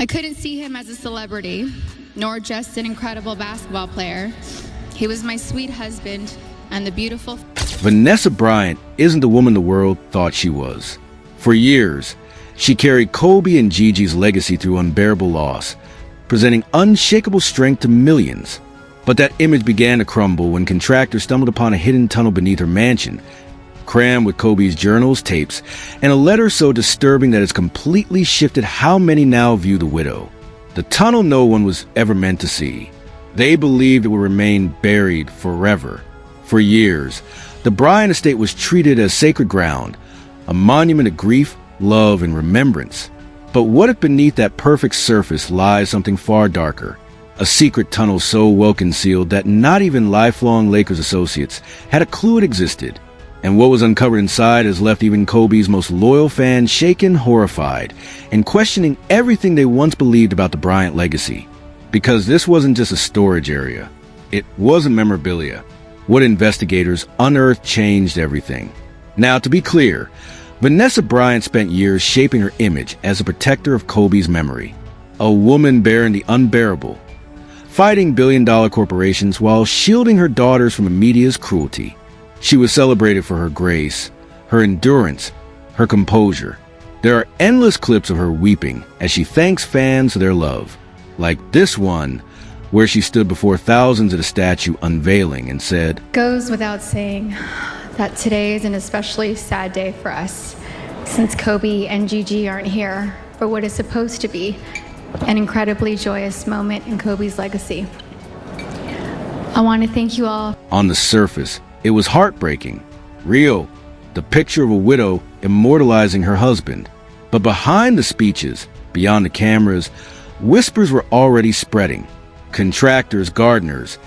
I couldn't see him as a celebrity, nor just an incredible basketball player. He was my sweet husband and the beautiful... Vanessa Bryant isn't the woman the world thought she was. For years, she carried Kobe and Gigi's legacy through unbearable loss, presenting unshakable strength to millions. But that image began to crumble when contractors stumbled upon a hidden tunnel beneath her mansion, crammed with Kobe's journals, tapes, and a letter so disturbing that it's completely shifted how many now view the widow. The tunnel no one was ever meant to see. They believed it would remain buried forever. For years, the Bryant estate was treated as sacred ground, a monument of grief, love, and remembrance. But what if beneath that perfect surface lies something far darker? A secret tunnel so well concealed that not even lifelong Lakers associates had a clue it existed. And what was uncovered inside has left even Kobe's most loyal fans shaken, horrified, and questioning everything they once believed about the Bryant legacy. Because this wasn't just a storage area. It wasn't memorabilia. What investigators unearthed changed everything. Now, to be clear, Vanessa Bryant spent years shaping her image as a protector of Kobe's memory. A woman bearing the unbearable, fighting billion-dollar corporations while shielding her daughters from the media's cruelty. She was celebrated for her grace, her endurance, her composure. There are endless clips of her weeping as she thanks fans for their love, like this one, where she stood before thousands at a statue unveiling and said, Goes without saying that today is an especially sad day for us, since Kobe and Gigi aren't here for what is supposed to be an incredibly joyous moment in Kobe's legacy. I want to thank you all. On the surface, it was heartbreaking, real, the picture of a widow immortalizing her husband. But behind the speeches, beyond the cameras, whispers were already spreading. Contractors, gardeners,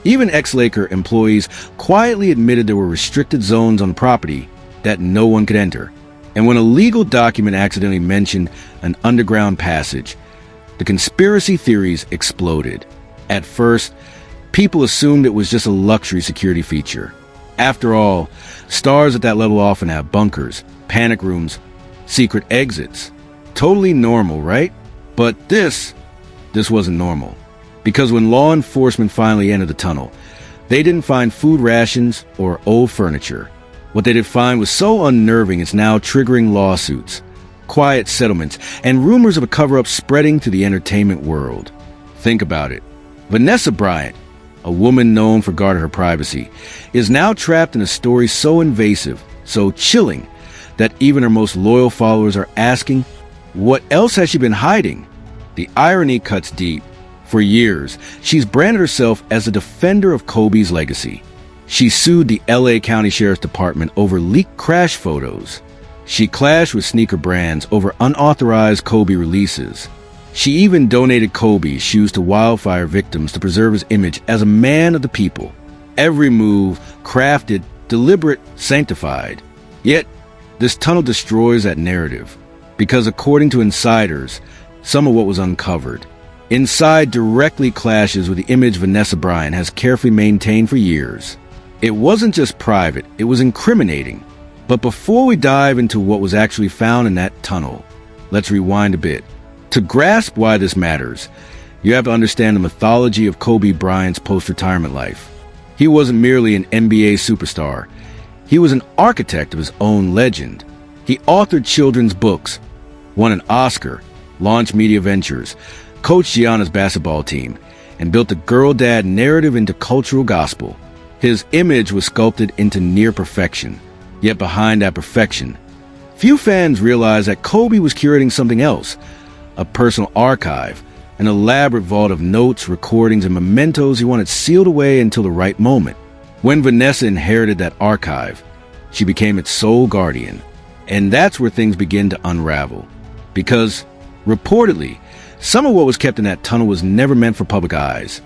even ex-Laker employees quietly admitted there were restricted zones on property that no one could enter. And when a legal document accidentally mentioned an underground passage, the conspiracy theories exploded. At first, people assumed it was just a luxury security feature. After all, stars at that level often have bunkers, panic rooms, secret exits. Totally normal, right? But this wasn't normal. Because when law enforcement finally entered the tunnel, they didn't find food rations or old furniture. What they did find was so unnerving it's now triggering lawsuits, quiet settlements, and rumors of a cover-up spreading to the entertainment world. Think about it. Vanessa Bryant, a woman known for guarding her privacy, is now trapped in a story so invasive, so chilling, that even her most loyal followers are asking, what else has she been hiding? The irony cuts deep. For years, she's branded herself as a defender of Kobe's legacy. She sued the LA County Sheriff's Department over leaked crash photos. She clashed with sneaker brands over unauthorized Kobe releases. She even donated Kobe's shoes to wildfire victims to preserve his image as a man of the people. Every move, crafted, deliberate, sanctified. Yet, this tunnel destroys that narrative. Because according to insiders, some of what was uncovered inside directly clashes with the image Vanessa Bryant has carefully maintained for years. It wasn't just private, it was incriminating. But before we dive into what was actually found in that tunnel, let's rewind a bit. To grasp why this matters, you have to understand the mythology of Kobe Bryant's post-retirement life. He wasn't merely an NBA superstar. He was an architect of his own legend. He authored children's books, won an Oscar, launched media ventures, coached Gianna's basketball team, and built the girl dad narrative into cultural gospel. His image was sculpted into near perfection. Yet behind that perfection, few fans realized that Kobe was curating something else, a personal archive, an elaborate vault of notes, recordings, and mementos he wanted sealed away until the right moment. When Vanessa inherited that archive, she became its sole guardian. And that's where things begin to unravel. Because, reportedly, some of what was kept in that tunnel was never meant for public eyes.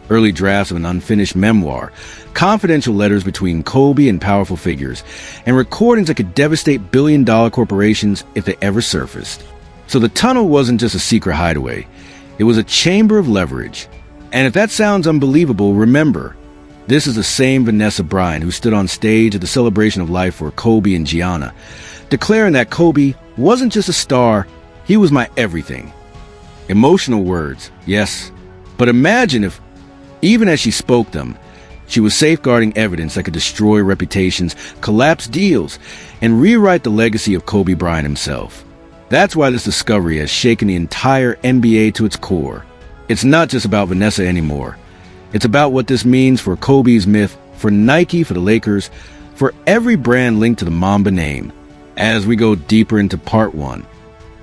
Early drafts of an unfinished memoir, confidential letters between Kobe and powerful figures, and recordings that could devastate billion-dollar corporations if they ever surfaced. So the tunnel wasn't just a secret hideaway. It was a chamber of leverage. And if that sounds unbelievable, remember, this is the same Vanessa Bryant who stood on stage at the celebration of life for Kobe and Gianna, declaring that Kobe wasn't just a star, he was my everything. Emotional words, yes. But imagine if, even as she spoke them, she was safeguarding evidence that could destroy reputations, collapse deals, and rewrite the legacy of Kobe Bryant himself. That's why this discovery has shaken the entire NBA to its core. It's not just about Vanessa anymore. It's about what this means for Kobe's myth, for Nike, for the Lakers, for every brand linked to the Mamba name. As we go deeper into part one,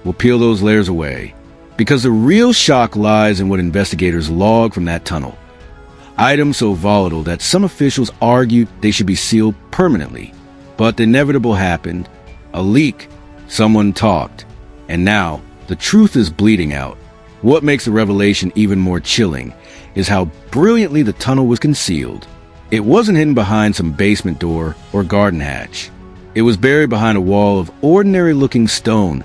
we'll peel those layers away, because the real shock lies in what investigators log from that tunnel. Items so volatile that some officials argued they should be sealed permanently. But the inevitable happened. A leak. Someone talked. And now, the truth is bleeding out. What makes the revelation even more chilling is how brilliantly the tunnel was concealed. It wasn't hidden behind some basement door or garden hatch. It was buried behind a wall of ordinary-looking stone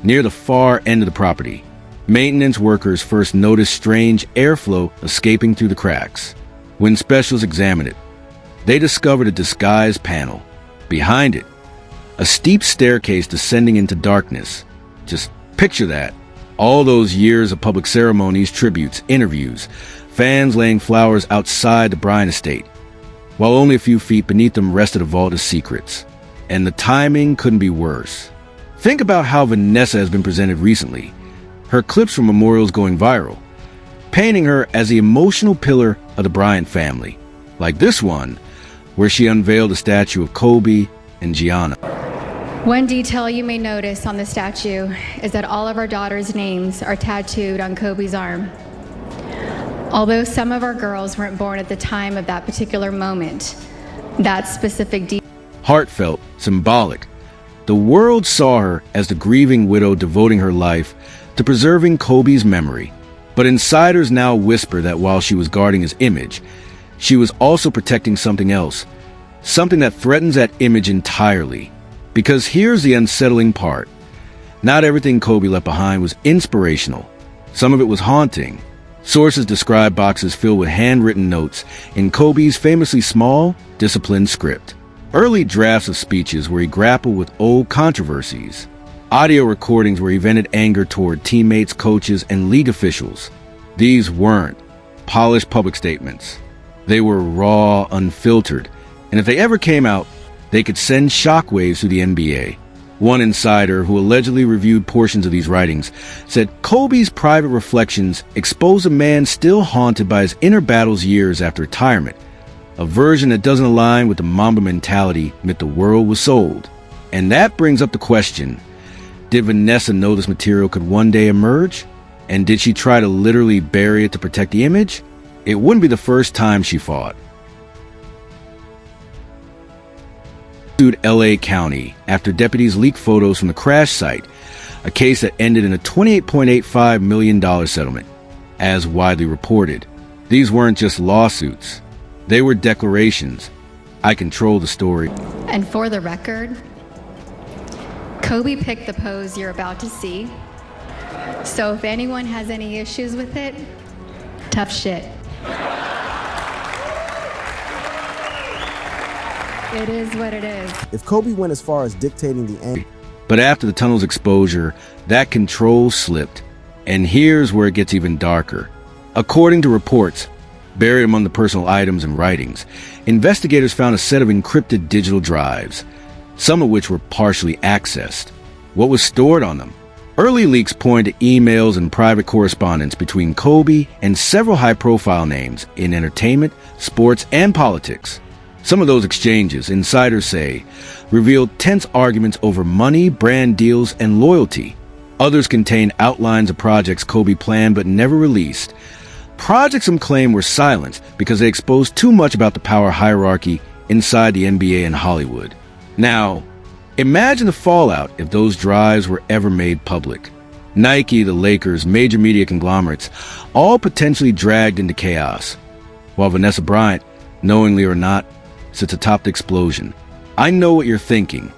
near the far end of the property. Maintenance workers first noticed strange airflow escaping through the cracks. When specialists examined it, they discovered a disguised panel. Behind it, a steep staircase descending into darkness. Just picture that. All those years of public ceremonies, tributes, interviews, fans laying flowers outside the Bryant estate, while only a few feet beneath them rested a vault of secrets. And the timing couldn't be worse. Think about how Vanessa has been presented recently. Her clips from memorials going viral, painting her as the emotional pillar of the Bryant family. Like this one, where she unveiled a statue of Kobe and Gianna. One detail you may notice on the statue is that all of our daughters' names are tattooed on Kobe's arm. Although some of our girls weren't born at the time of that particular moment, that specific detail. Heartfelt, symbolic. The world saw her as the grieving widow devoting her life to preserving Kobe's memory. But insiders now whisper that while she was guarding his image, she was also protecting something else, something that threatens that image entirely. Because here's the unsettling part. Not everything Kobe left behind was inspirational. Some of it was haunting. Sources describe boxes filled with handwritten notes in Kobe's famously small, disciplined script. Early drafts of speeches where he grappled with old controversies. Audio recordings where he vented anger toward teammates, coaches, and league officials. These weren't polished public statements. They were raw, unfiltered, and if they ever came out, they could send shockwaves through the NBA. One insider who allegedly reviewed portions of these writings said Kobe's private reflections expose a man still haunted by his inner battles years after retirement, a version that doesn't align with the Mamba mentality myth the world was sold. And that brings up the question, did Vanessa know this material could one day emerge? And did she try to literally bury it to protect the image? It wouldn't be the first time she fought. Sued LA County after deputies leaked photos from the crash site, a case that ended in a $28.85 million settlement. As widely reported, these weren't just lawsuits. They were declarations. I control the story. And for the record, Kobe picked the pose you're about to see. So if anyone has any issues with it, tough shit. It is what it is. If Kobe went as far as dictating the end. But after the tunnel's exposure, that control slipped. And here's where it gets even darker. According to reports, buried among the personal items and writings, investigators found a set of encrypted digital drives, some of which were partially accessed. What was stored on them? Early leaks point to emails and private correspondence between Kobe and several high-profile names in entertainment, sports, and politics. Some of those exchanges, insiders say, revealed tense arguments over money, brand deals, and loyalty. Others contained outlines of projects Kobe planned but never released. Projects some claim were silenced because they exposed too much about the power hierarchy inside the NBA and Hollywood. Now, imagine the fallout if those drives were ever made public. Nike, the Lakers, major media conglomerates, all potentially dragged into chaos. While Vanessa Bryant, knowingly or not, sits atop the explosion. I know what you're thinking.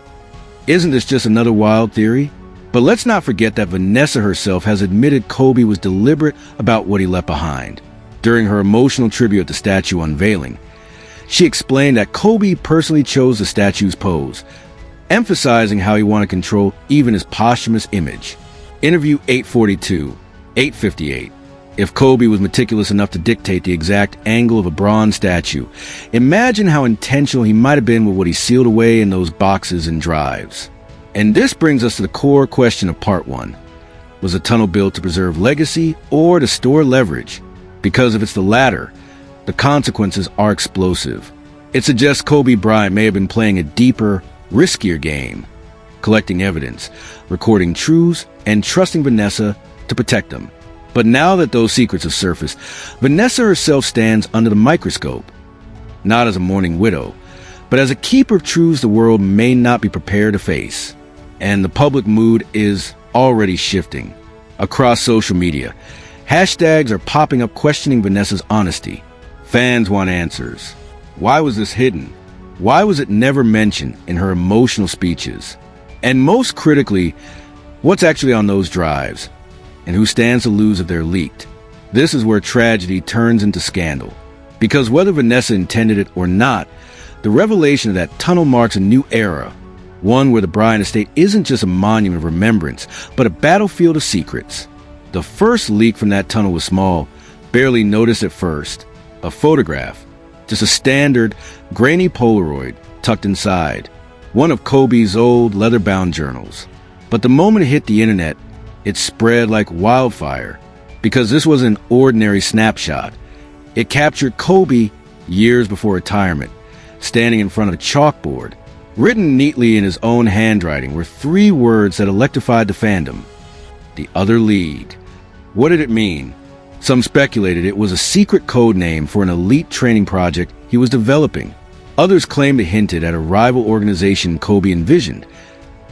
Isn't this just another wild theory? But let's not forget that Vanessa herself has admitted Kobe was deliberate about what he left behind. During her emotional tribute at the statue unveiling, she explained that Kobe personally chose the statue's pose, emphasizing how he wanted to control even his posthumous image. Interview 842. 8:58. If Kobe was meticulous enough to dictate the exact angle of a bronze statue, imagine how intentional he might have been with what he sealed away in those boxes and drives. And this brings us to the core question of part 1. Was a tunnel built to preserve legacy or to store leverage? Because if it's the latter, the consequences are explosive. It suggests Kobe Bryant may have been playing a deeper, riskier game, collecting evidence, recording truths, and trusting Vanessa to protect them. But now that those secrets have surfaced, Vanessa herself stands under the microscope, not as a mourning widow, but as a keeper of truths the world may not be prepared to face. And the public mood is already shifting. Across social media, hashtags are popping up questioning Vanessa's honesty. Fans want answers. Why was this hidden? Why was it never mentioned in her emotional speeches? And most critically, what's actually on those drives? And who stands to lose if they're leaked? This is where tragedy turns into scandal. Because whether Vanessa intended it or not, the revelation of that tunnel marks a new era, one where the Bryant estate isn't just a monument of remembrance, but a battlefield of secrets. The first leak from that tunnel was small, barely noticed at first. A photograph, just a standard, grainy Polaroid tucked inside, one of Kobe's old leather-bound journals. But the moment it hit the internet, it spread like wildfire, because this was an ordinary snapshot. It captured Kobe years before retirement, standing in front of a chalkboard. Written neatly in his own handwriting were 3 words that electrified the fandom: the other league. What did it mean? Some speculated it was a secret code name for an elite training project he was developing. Others claimed it hinted at a rival organization Kobe envisioned,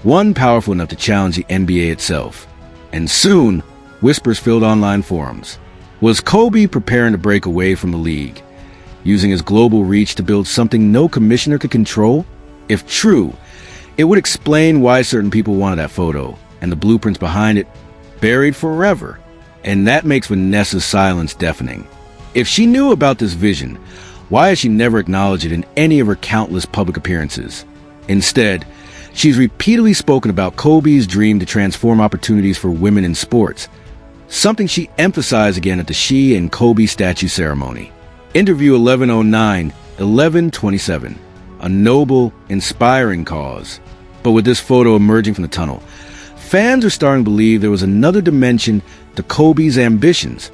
one powerful enough to challenge the NBA itself. And soon, whispers filled online forums. Was Kobe preparing to break away from the league, using his global reach to build something no commissioner could control? If true, it would explain why certain people wanted that photo, and the blueprints behind it buried forever. And that makes Vanessa's silence deafening. If she knew about this vision, why has she never acknowledged it in any of her countless public appearances? Instead, she's repeatedly spoken about Kobe's dream to transform opportunities for women in sports, something she emphasized again at the she and Kobe statue ceremony. Interview 1109-1127, a noble, inspiring cause. But with this photo emerging from the tunnel, fans are starting to believe there was another dimension to Kobe's ambitions,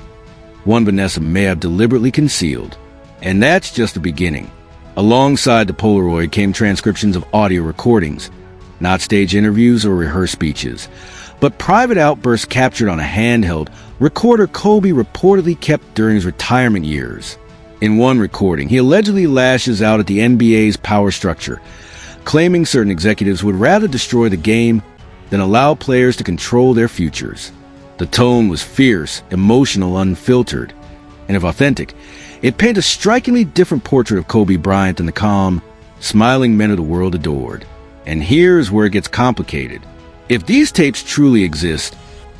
one Vanessa may have deliberately concealed. And that's just the beginning. Alongside the Polaroid came transcriptions of audio recordings, not stage interviews or rehearsed speeches, but private outbursts captured on a handheld recorder Kobe reportedly kept during his retirement years. In one recording, he allegedly lashes out at the NBA's power structure, claiming certain executives would rather destroy the game than allow players to control their futures. The tone was fierce, emotional, unfiltered, and if authentic, it painted a strikingly different portrait of Kobe Bryant than the calm, smiling men of the world adored. And here's where it gets complicated. If these tapes truly exist,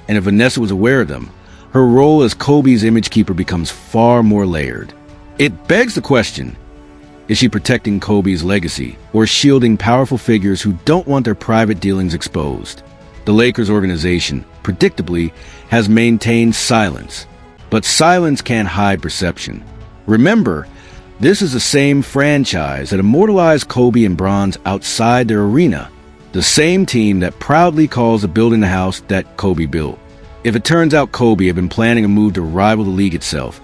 and if Vanessa was aware of them, her role as Kobe's image keeper becomes far more layered. It begs the question, is she protecting Kobe's legacy, or shielding powerful figures who don't want their private dealings exposed? The Lakers organization, predictably, has maintained silence. But silence can't hide perception. Remember, this is the same franchise that immortalized Kobe in bronze outside their arena, the same team that proudly calls the building the house that Kobe built. If it turns out Kobe had been planning a move to rival the league itself,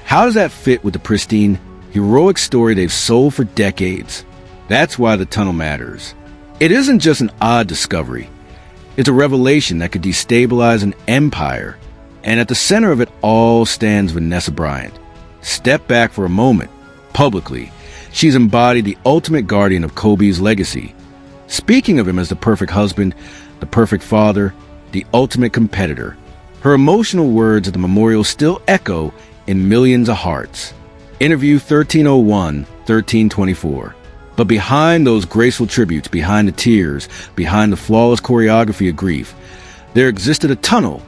how does that fit with the pristine, heroic story they've sold for decades? That's why the tunnel matters. It isn't just an odd discovery. It's a revelation that could destabilize an empire. And at the center of it all stands Vanessa Bryant. Step back for a moment. Publicly, she's embodied the ultimate guardian of Kobe's legacy, speaking of him as the perfect husband, the perfect father, the ultimate competitor. Her emotional words at the memorial still echo in millions of hearts. Interview 1301-1324. But behind those graceful tributes, behind the tears, behind the flawless choreography of grief, there existed a tunnel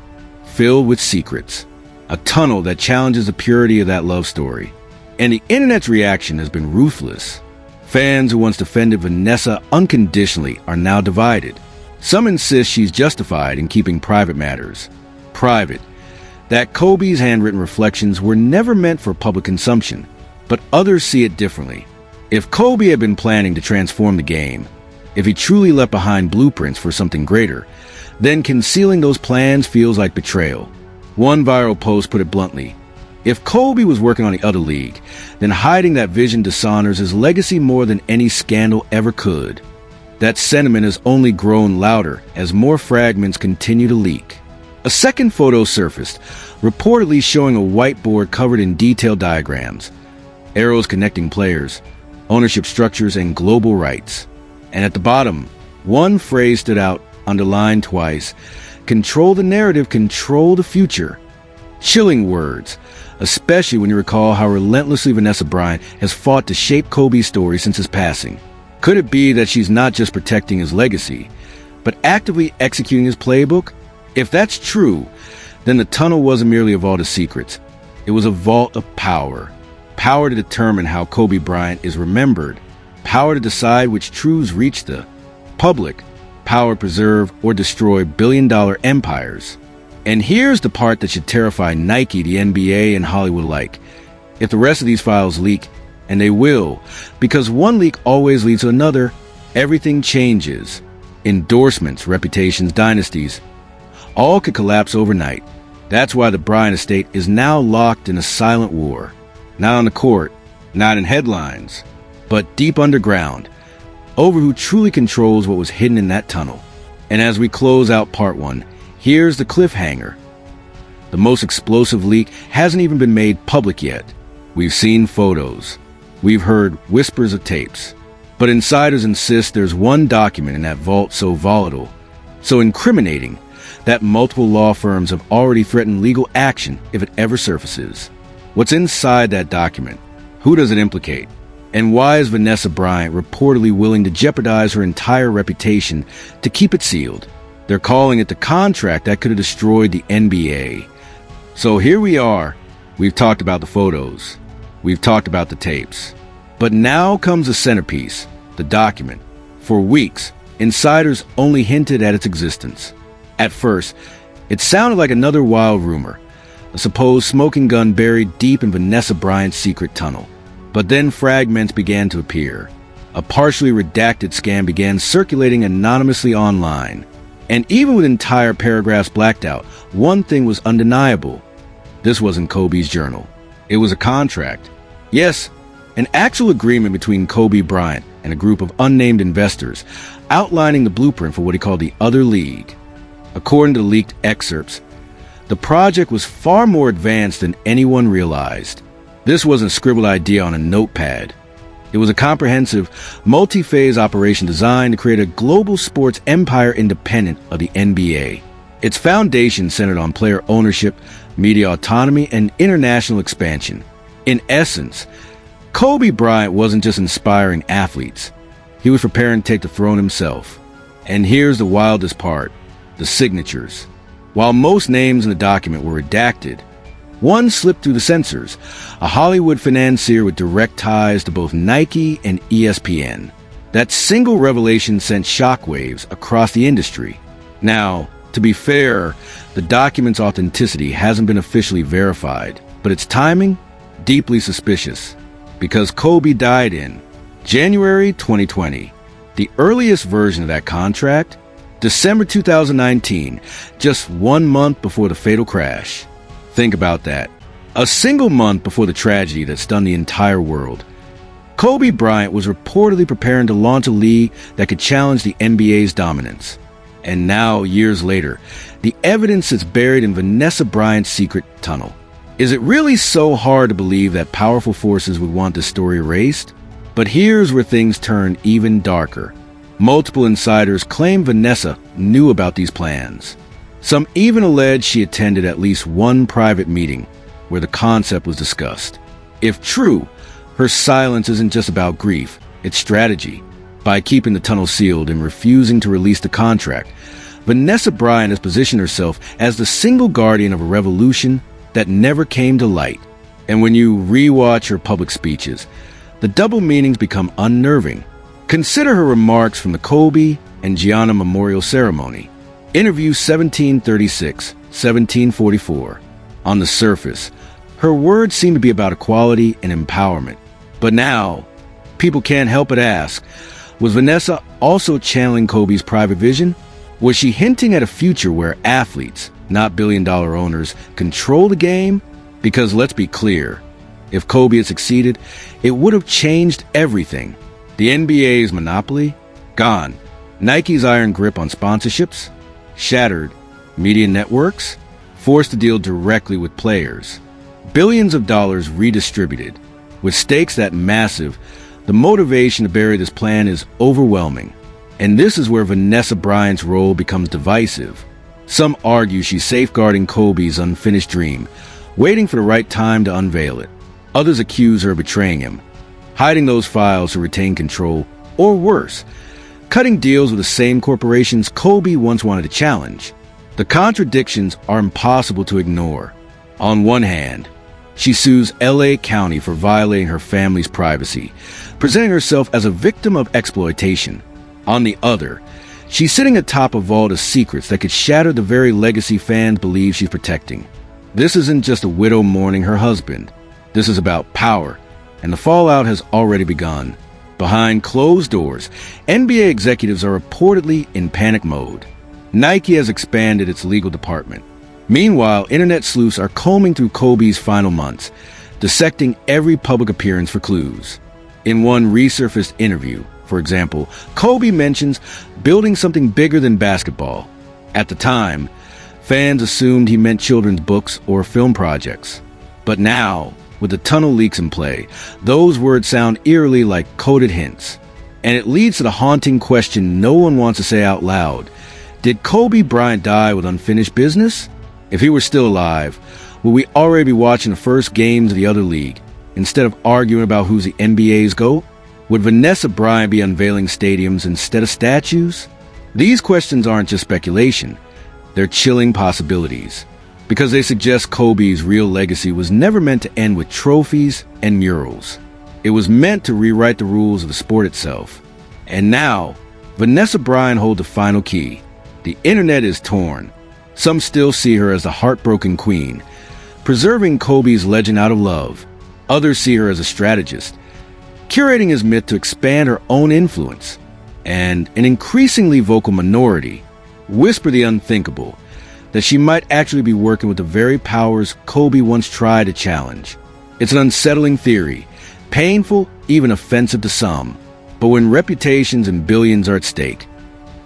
filled with secrets. A tunnel that challenges the purity of that love story. And the internet's reaction has been ruthless. Fans who once defended Vanessa unconditionally are now divided. Some insist she's justified in keeping private matters private, that Kobe's handwritten reflections were never meant for public consumption, but others see it differently. If Kobe had been planning to transform the game, if he truly left behind blueprints for something greater, then concealing those plans feels like betrayal. One viral post put it bluntly: if Kobe was working on the other league, then hiding that vision dishonors his legacy more than any scandal ever could. That sentiment has only grown louder as more fragments continue to leak. A second photo surfaced, reportedly showing a whiteboard covered in detailed diagrams, arrows connecting players, ownership structures, and global rights. And at the bottom, one phrase stood out, underlined twice: control the narrative, control the future. Chilling words, especially when you recall how relentlessly Vanessa Bryant has fought to shape Kobe's story since his passing. Could it be that she's not just protecting his legacy, but actively executing his playbook? If that's true, then the tunnel wasn't merely a vault of secrets. It was a vault of power. Power to determine how Kobe Bryant is remembered. Power to decide which truths reach the public. Power to preserve or destroy billion-dollar empires. And here's the part that should terrify Nike, the NBA, and Hollywood alike. If the rest of these files leak, and they will, because one leak always leads to another, everything changes. Endorsements, reputations, dynasties, all could collapse overnight. That's why the Bryant estate is now locked in a silent war. Not on the court, not in headlines, but deep underground, over who truly controls what was hidden in that tunnel. And as we close out part one, here's the cliffhanger. The most explosive leak hasn't even been made public yet. We've seen photos. We've heard whispers of tapes. But insiders insist there's one document in that vault so volatile, so incriminating, that multiple law firms have already threatened legal action if it ever surfaces. What's inside that document? Who does it implicate? And why is Vanessa Bryant reportedly willing to jeopardize her entire reputation to keep it sealed? They're calling it the contract that could have destroyed the NBA. So here we are. We've talked about the photos. We've talked about the tapes. But now comes the centerpiece, the document. For weeks, insiders only hinted at its existence. At first, it sounded like another wild rumor, a supposed smoking gun buried deep in Vanessa Bryant's secret tunnel. But then fragments began to appear. A partially redacted scan began circulating anonymously online. And even with entire paragraphs blacked out, one thing was undeniable. This wasn't Kobe's journal. It was a contract. Yes, an actual agreement between Kobe Bryant and a group of unnamed investors, outlining the blueprint for what he called the Other League. According to leaked excerpts, the project was far more advanced than anyone realized. This wasn't a scribbled idea on a notepad. It was a comprehensive, multi-phase operation designed to create a global sports empire independent of the NBA. Its foundation centered on player ownership, media autonomy, and international expansion. In essence, Kobe Bryant wasn't just inspiring athletes. He was preparing to take the throne himself. And here's the wildest part: the signatures. While most names in the document were redacted, one slipped through the censors: a Hollywood financier with direct ties to both Nike and ESPN. That single revelation sent shockwaves across the industry. Now, to be fair, the document's authenticity hasn't been officially verified, but its timing, deeply suspicious, because Kobe died in January 2020. The earliest version of that contract, December 2019, just 1 month before the fatal crash. Think about that. A single month before the tragedy that stunned the entire world. Kobe Bryant was reportedly preparing to launch a league that could challenge the NBA's dominance. And now, years later, the evidence is buried in Vanessa Bryant's secret tunnel. Is it really so hard to believe that powerful forces would want this story erased? But here's where things turn even darker. Multiple insiders claim Vanessa knew about these plans. Some even allege she attended at least one private meeting where the concept was discussed. If true, her silence isn't just about grief, it's strategy. By keeping the tunnel sealed and refusing to release the contract, Vanessa Bryant has positioned herself as the single guardian of a revolution that never came to light. And when you rewatch her public speeches, the double meanings become unnerving. Consider her remarks from the Kobe and Gianna Memorial Ceremony, Interview 1736, 1744. On the surface, her words seem to be about equality and empowerment. But now, people can't help but ask, was Vanessa also channeling Kobe's private vision? Was she hinting at a future where athletes, not billion-dollar owners, control the game? Because let's be clear, if Kobe had succeeded, it would have changed everything. The NBA's monopoly? Gone. Nike's iron grip on sponsorships? Shattered. Media networks? Forced to deal directly with players. Billions of dollars redistributed. With stakes that massive, the motivation to bury this plan is overwhelming. And this is where Vanessa Bryant's role becomes divisive. Some argue she's safeguarding Kobe's unfinished dream, waiting for the right time to unveil it. Others accuse her of betraying him, hiding those files to retain control, or worse, cutting deals with the same corporations Kobe once wanted to challenge. The contradictions are impossible to ignore. On one hand, she sues LA County for violating her family's privacy, presenting herself as a victim of exploitation. On the other, she's sitting atop a vault of secrets that could shatter the very legacy fans believe she's protecting. This isn't just a widow mourning her husband. This is about power, and the fallout has already begun. Behind closed doors, NBA executives are reportedly in panic mode. Nike has expanded its legal department. Meanwhile, internet sleuths are combing through Kobe's final months, dissecting every public appearance for clues. In one resurfaced interview, for example, Kobe mentions building something bigger than basketball. At the time, fans assumed he meant children's books or film projects. But now, with the tunnel leaks in play, those words sound eerily like coded hints. And it leads to the haunting question no one wants to say out loud. Did Kobe Bryant die with unfinished business? If he were still alive, would we already be watching the first games of the other league, instead of arguing about who's the NBA's GOAT? Would Vanessa Bryant be unveiling stadiums instead of statues? These questions aren't just speculation. They're chilling possibilities, because they suggest Kobe's real legacy was never meant to end with trophies and murals. It was meant to rewrite the rules of the sport itself. And now, Vanessa Bryant holds the final key. The internet is torn. Some still see her as the heartbroken queen, preserving Kobe's legend out of love. Others see her as a strategist, curating his myth to expand her own influence. And an increasingly vocal minority whisper the unthinkable, that she might actually be working with the very powers Kobe once tried to challenge. It's an unsettling theory, painful, even offensive to some. But when reputations and billions are at stake,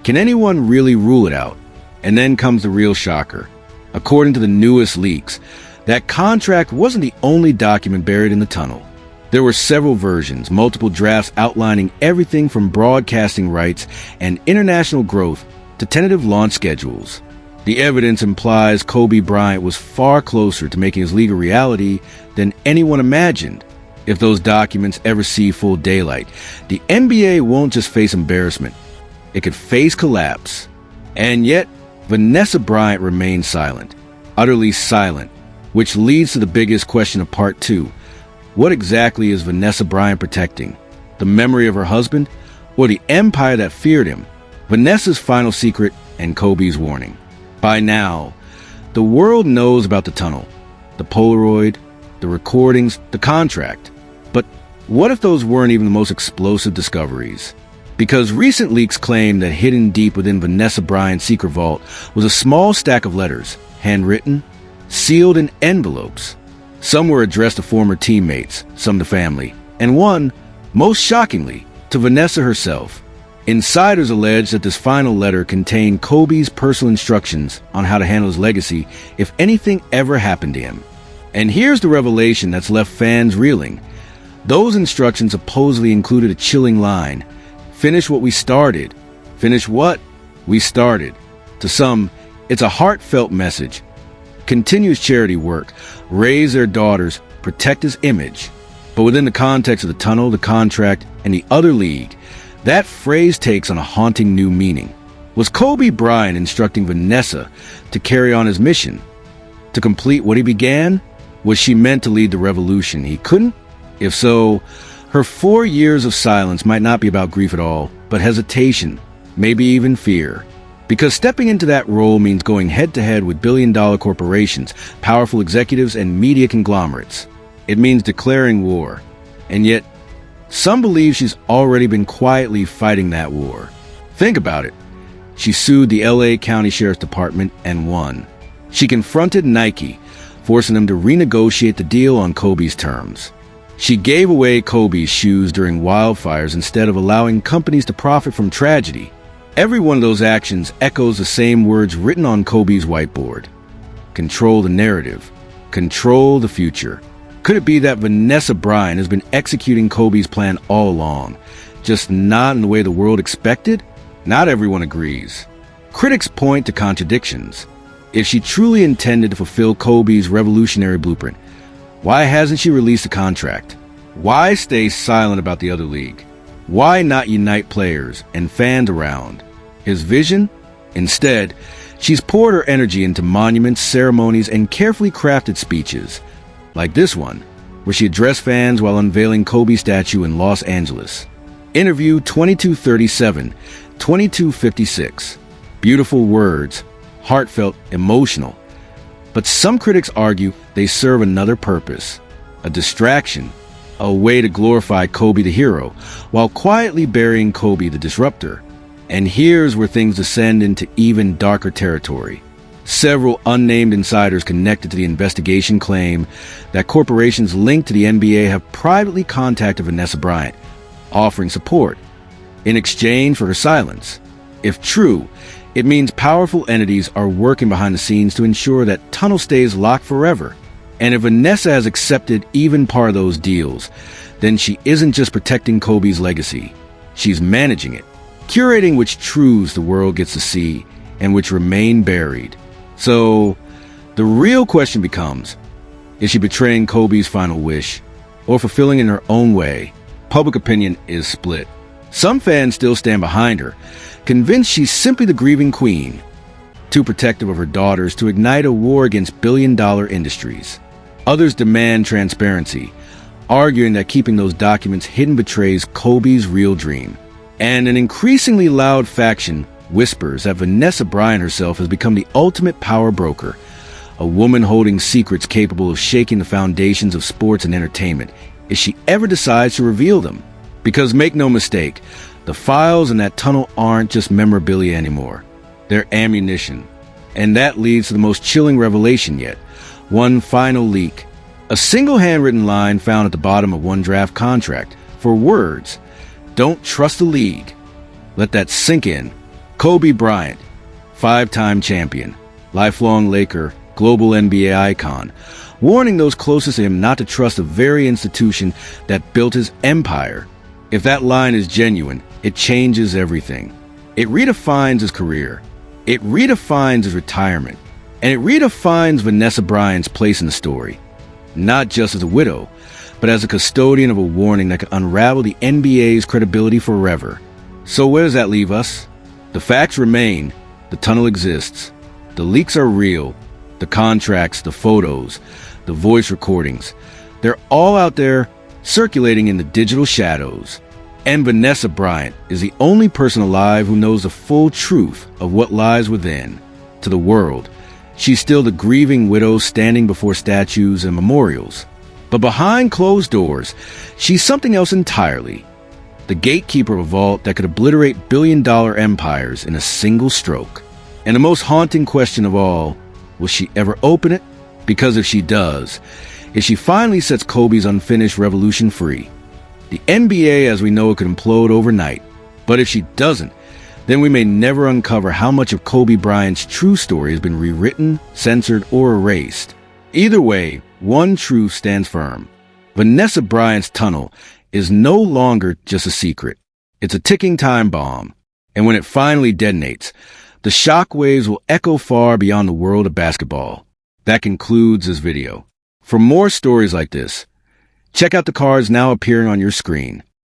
can anyone really rule it out? And then comes the real shocker. According to the newest leaks, that contract wasn't the only document buried in the tunnel. There were several versions, multiple drafts outlining everything from broadcasting rights and international growth to tentative launch schedules. The evidence implies Kobe Bryant was far closer to making his league a reality than anyone imagined. If those documents ever see full daylight, the NBA won't just face embarrassment. It could face collapse. And yet, Vanessa Bryant remains silent, utterly silent, which leads to the biggest question of part 2. What exactly is Vanessa Bryant protecting? The memory of her husband, or the empire that feared him? Vanessa's final secret and Kobe's warning. By now, the world knows about the tunnel, the Polaroid, the recordings, the contract. But what if those weren't even the most explosive discoveries? Because recent leaks claim that hidden deep within Vanessa Bryant's secret vault was a small stack of letters, handwritten, sealed in envelopes. Some were addressed to former teammates, some to family, and one, most shockingly, to Vanessa herself. Insiders allege that this final letter contained Kobe's personal instructions on how to handle his legacy if anything ever happened to him. And here's the revelation that's left fans reeling. Those instructions supposedly included a chilling line: finish what we started. Finish what? We started. To some, it's a heartfelt message. Continue his charity work, raise their daughters, protect his image. But within the context of the tunnel, the contract, and the other league, that phrase takes on a haunting new meaning. Was Kobe Bryant instructing Vanessa to carry on his mission? To complete what he began? Was she meant to lead the revolution he couldn't? If so, her 4 years of silence might not be about grief at all, but hesitation, maybe even fear. Because stepping into that role means going head-to-head with billion-dollar corporations, powerful executives, and media conglomerates. It means declaring war. And yet, some believe she's already been quietly fighting that war. Think about it. She sued the LA County Sheriff's Department and won. She confronted Nike, forcing them to renegotiate the deal on Kobe's terms. She gave away Kobe's shoes during wildfires instead of allowing companies to profit from tragedy. Every one of those actions echoes the same words written on Kobe's whiteboard. Control the narrative. Control the future. Could it be that Vanessa Bryant has been executing Kobe's plan all along, just not in the way the world expected? Not everyone agrees. Critics point to contradictions. If she truly intended to fulfill Kobe's revolutionary blueprint, why hasn't she released a contract? Why stay silent about the other league? Why not unite players and fans around his vision? Instead, she's poured her energy into monuments, ceremonies, and carefully crafted speeches, like this one, where she addressed fans while unveiling Kobe's statue in Los Angeles. Interview 2237, 2256. Beautiful words, heartfelt, emotional. But some critics argue they serve another purpose, a distraction, a way to glorify Kobe the hero, while quietly burying Kobe the disruptor. And here's where things descend into even darker territory. Several unnamed insiders connected to the investigation claim that corporations linked to the NBA have privately contacted Vanessa Bryant, offering support in exchange for her silence. If true, it means powerful entities are working behind the scenes to ensure that Tunnel stays locked forever. And if Vanessa has accepted even part of those deals, then she isn't just protecting Kobe's legacy. She's managing it, curating which truths the world gets to see and which remain buried. So, the real question becomes, is she betraying Kobe's final wish or fulfilling it in her own way? Public opinion is split. Some fans still stand behind her, convinced she's simply the grieving queen, too protective of her daughters to ignite a war against billion-dollar industries. Others demand transparency, arguing that keeping those documents hidden betrays Kobe's real dream. And an increasingly loud faction whispers that Vanessa Bryant herself has become the ultimate power broker, a woman holding secrets capable of shaking the foundations of sports and entertainment if she ever decides to reveal them. Because make no mistake, the files in that tunnel aren't just memorabilia anymore. They're ammunition. And that leads to the most chilling revelation yet. One final leak. A single handwritten line found at the bottom of one draft contract for words, "Don't trust the league." Let that sink in. Kobe Bryant, 5-time champion, lifelong Laker, global NBA icon, warning those closest to him not to trust the very institution that built his empire. If that line is genuine, it changes everything. It redefines his career. It redefines his retirement. And it redefines Vanessa Bryant's place in the story. Not just as a widow, but as a custodian of a warning that could unravel the NBA's credibility forever. So where does that leave us? The facts remain. The tunnel exists. The leaks are real. The contracts, the photos, the voice recordings. They're all out there circulating in the digital shadows. And Vanessa Bryant is the only person alive who knows the full truth of what lies within. To the world, she's still the grieving widow standing before statues and memorials. But behind closed doors, she's something else entirely. The gatekeeper of a vault that could obliterate billion-dollar empires in a single stroke. And the most haunting question of all, will she ever open it? Because if she does, if she finally sets Kobe's unfinished revolution free, the NBA as we know it could implode overnight. But if she doesn't, then we may never uncover how much of Kobe Bryant's true story has been rewritten, censored, or erased. Either way, one truth stands firm. Vanessa Bryant's tunnel is no longer just a secret. It's a ticking time bomb. And when it finally detonates, the shockwaves will echo far beyond the world of basketball. That concludes this video. For more stories like this, check out the cards now appearing on your screen.